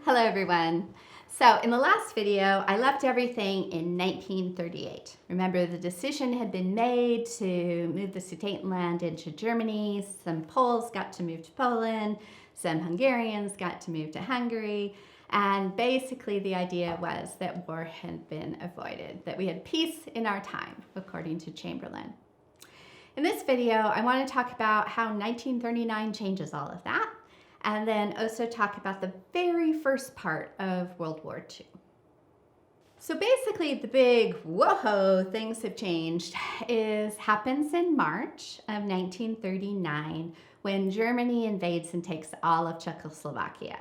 Hello everyone. So in the last video, I left everything in 1938. Remember, the decision had been made to move the Sudetenland into Germany. Some Poles got to move to Poland. Some Hungarians got to move to Hungary. And basically the idea was that war had been avoided, that we had peace in our time, according to Chamberlain. In this video, I want to talk about how 1939 changes all of that, and then also talk about the very first part of World War II. So basically the big whoa, things have changed happens in March of 1939 when Germany invades and takes all of Czechoslovakia.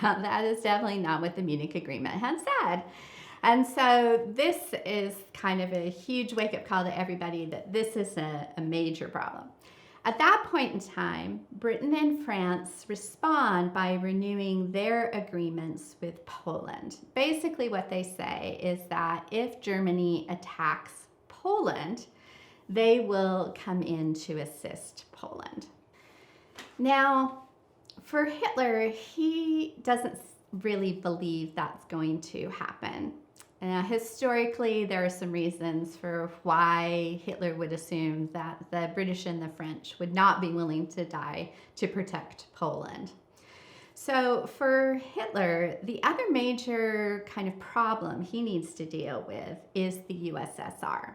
Now that is definitely not what the Munich Agreement had said. And so this is kind of a huge wake-up call to everybody that this is a major problem. At that point in time, Britain and France respond by renewing their agreements with Poland. Basically what they say is that if Germany attacks Poland, they will come in to assist Poland. Now, for Hitler, he doesn't really believe that's going to happen. Now, historically, there are some reasons for why Hitler would assume that the British and the French would not be willing to die to protect Poland. So for Hitler, the other major kind of problem he needs to deal with is the USSR.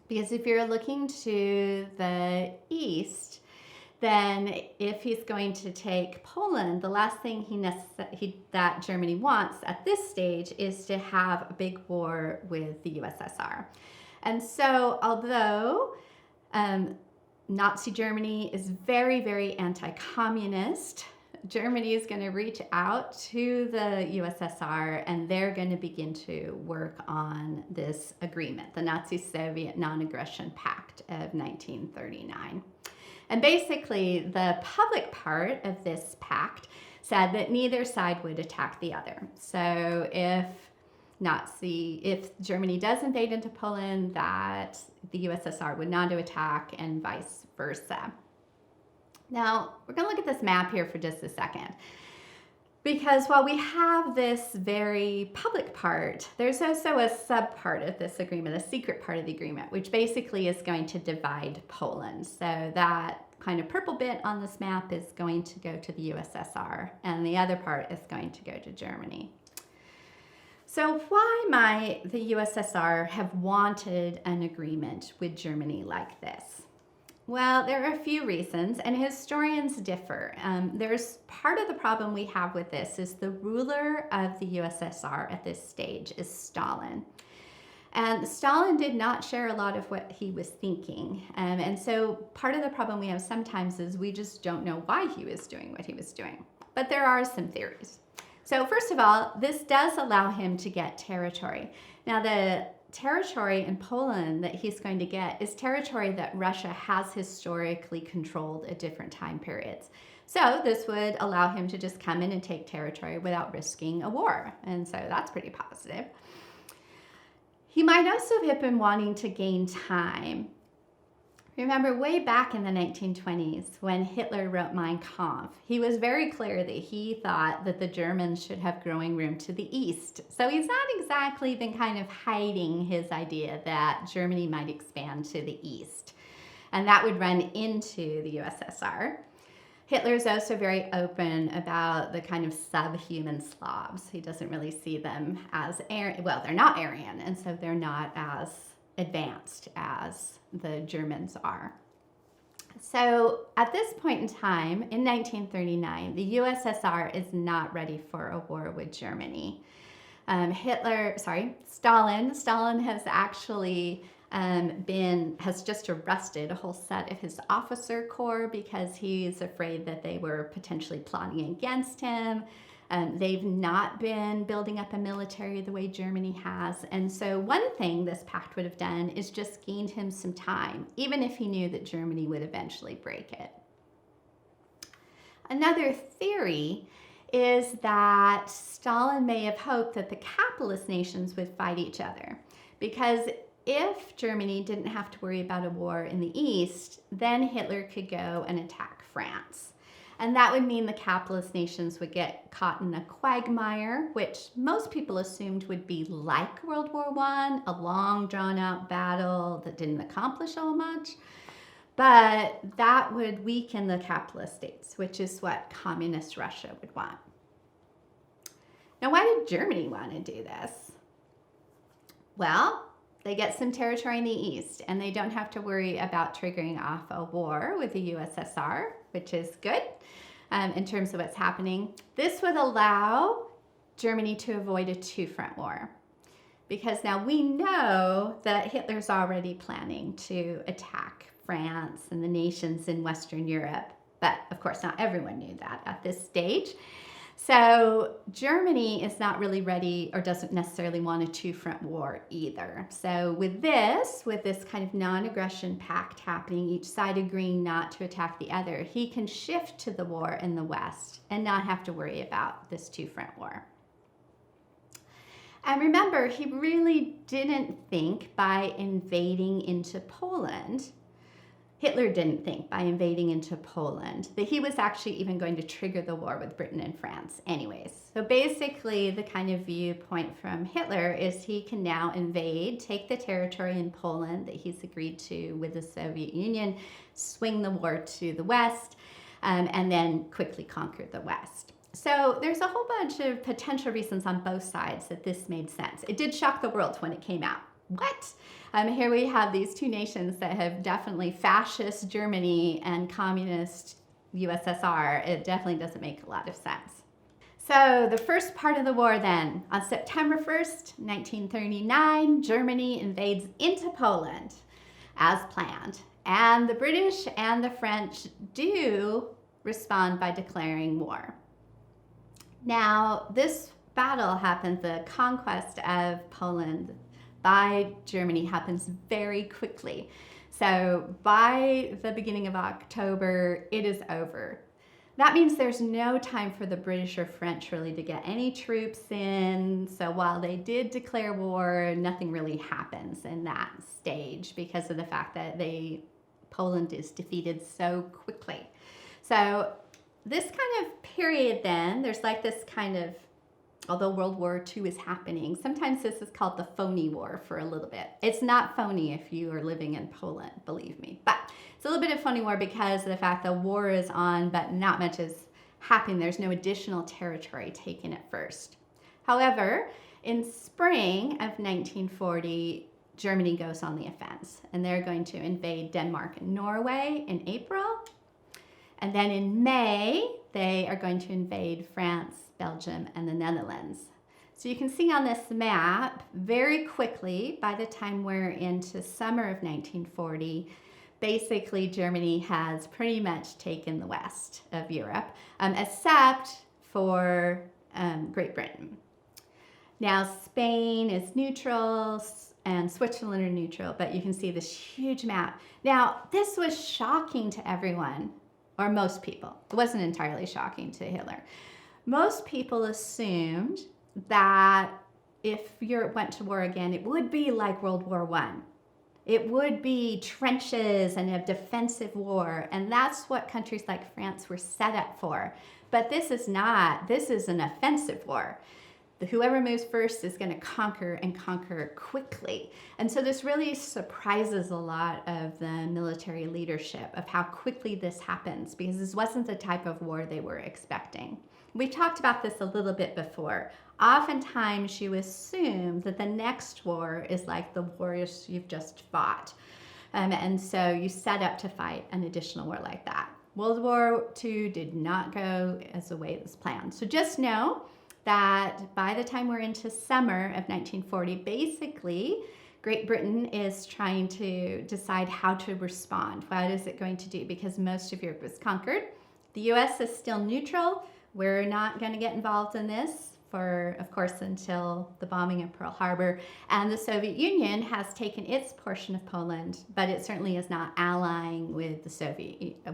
Because if you're looking to the east, then if he's going to take Poland, the last thing that Germany wants at this stage is to have a big war with the USSR. And so although Nazi Germany is very, very anti-communist, Germany is going to reach out to the USSR and they're going to begin to work on this agreement, the Nazi-Soviet Non-Aggression Pact of 1939. And basically, the public part of this pact said that neither side would attack the other. So if Germany does invade into Poland, that the USSR would not attack and vice versa. Now, we're going to look at this map here for just a second. Because while we have this very public part, there's also a sub-part of this agreement, a secret part of the agreement, which basically is going to divide Poland. So that kind of purple bit on this map is going to go to the USSR, and the other part is going to go to Germany. So why might the USSR have wanted an agreement with Germany like this? Well, there are a few reasons, and historians differ. There's part of the problem we have with this is the ruler of the USSR at this stage is Stalin. And Stalin did not share a lot of what he was thinking. And so part of the problem we have sometimes is we just don't know why he was doing what he was doing. But there are some theories. So first of all, this does allow him to get territory. Now, the territory in Poland that he's going to get is territory that Russia has historically controlled at different time periods. So this would allow him to just come in and take territory without risking a war. And so that's pretty positive. He might also have been wanting to gain time. Remember, way back in the 1920s, when Hitler wrote Mein Kampf, he was very clear that he thought that the Germans should have growing room to the east. So he's not exactly been kind of hiding his idea that Germany might expand to the east. And that would run into the USSR. Hitler's also very open about the kind of subhuman Slavs. He doesn't really see them as Aryan. Well, they're not Aryan, and so they're not as advanced as the Germans are. So at this point in time, in 1939, the USSR is not ready for a war with Germany. Stalin has actually has just arrested a whole set of his officer corps because he's afraid that they were potentially plotting against him. They've not been building up a military the way Germany has. And so one thing this pact would have done is just gained him some time, even if he knew that Germany would eventually break it. Another theory is that Stalin may have hoped that the capitalist nations would fight each other, because if Germany didn't have to worry about a war in the east, then Hitler could go and attack France. And that would mean the capitalist nations would get caught in a quagmire, which most people assumed would be like World War I, a long drawn out battle that didn't accomplish all much. But that would weaken the capitalist states, which is what communist Russia would want. Now, why did Germany want to do this? Well, they get some territory in the east, and they don't have to worry about triggering off a war with the USSR, which is good in terms of what's happening. This would allow Germany to avoid a two-front war, because now we know that Hitler's already planning to attack France and the nations in Western Europe, but of course not everyone knew that at this stage. So Germany is not really ready or doesn't necessarily want a two-front war either. So with this kind of non-aggression pact happening, each side agreeing not to attack the other, he can shift to the war in the West and not have to worry about this two-front war. And remember, he really didn't think by invading into Poland, Hitler didn't think by invading into Poland that he was actually even going to trigger the war with Britain and France anyways. So basically the kind of viewpoint from Hitler is he can now invade, take the territory in Poland that he's agreed to with the Soviet Union, swing the war to the West, and then quickly conquer the West. So there's a whole bunch of potential reasons on both sides that this made sense. It did shock the world when it came out. What? Here we have these two nations that have definitely fascist Germany and communist USSR. It definitely doesn't make a lot of sense. So the first part of the war then, on September 1st, 1939, Germany invades into Poland as planned. And the British and the French do respond by declaring war. Now, this battle happens, the conquest of Poland by Germany happens very quickly. So by the beginning of October, it is over. That means there's no time for the British or French really to get any troops in. So while they did declare war, nothing really happens in that stage because of the fact that Poland is defeated so quickly. So this kind of period then, there's like this kind of, although World War II is happening, sometimes this is called the phony war for a little bit. It's not phony if you are living in Poland, believe me. But it's a little bit of phony war because of the fact the war is on, but not much is happening. There's no additional territory taken at first. However, in spring of 1940, Germany goes on the offense, and they're going to invade Denmark and Norway in April. And then in May, they are going to invade France, Belgium, and the Netherlands. So you can see on this map, very quickly, by the time we're into summer of 1940, basically Germany has pretty much taken the west of Europe, except for Great Britain. Now Spain is neutral and Switzerland are neutral, but you can see this huge map. Now this was shocking to everyone, or most people. It wasn't entirely shocking to Hitler. Most people assumed that if Europe went to war again, it would be like World War I. It would be trenches and a defensive war, and that's what countries like France were set up for. But this is not. This is an offensive war. Whoever moves first is going to conquer and conquer quickly. And so this really surprises a lot of the military leadership of how quickly this happens, because this wasn't the type of war they were expecting. We talked about this a little bit before. Oftentimes you assume that the next war is like the wars you've just fought. And so you set up to fight an additional war like that. World War II did not go as the way it was planned. So just know that by the time we're into summer of 1940, basically, Great Britain is trying to decide how to respond. What is it going to do? Because most of Europe was conquered. The US is still neutral. We're not going to get involved in this for, of course, until the bombing of Pearl Harbor. And the Soviet Union has taken its portion of Poland, but it certainly is not allying with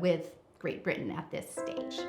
with Great Britain at this stage.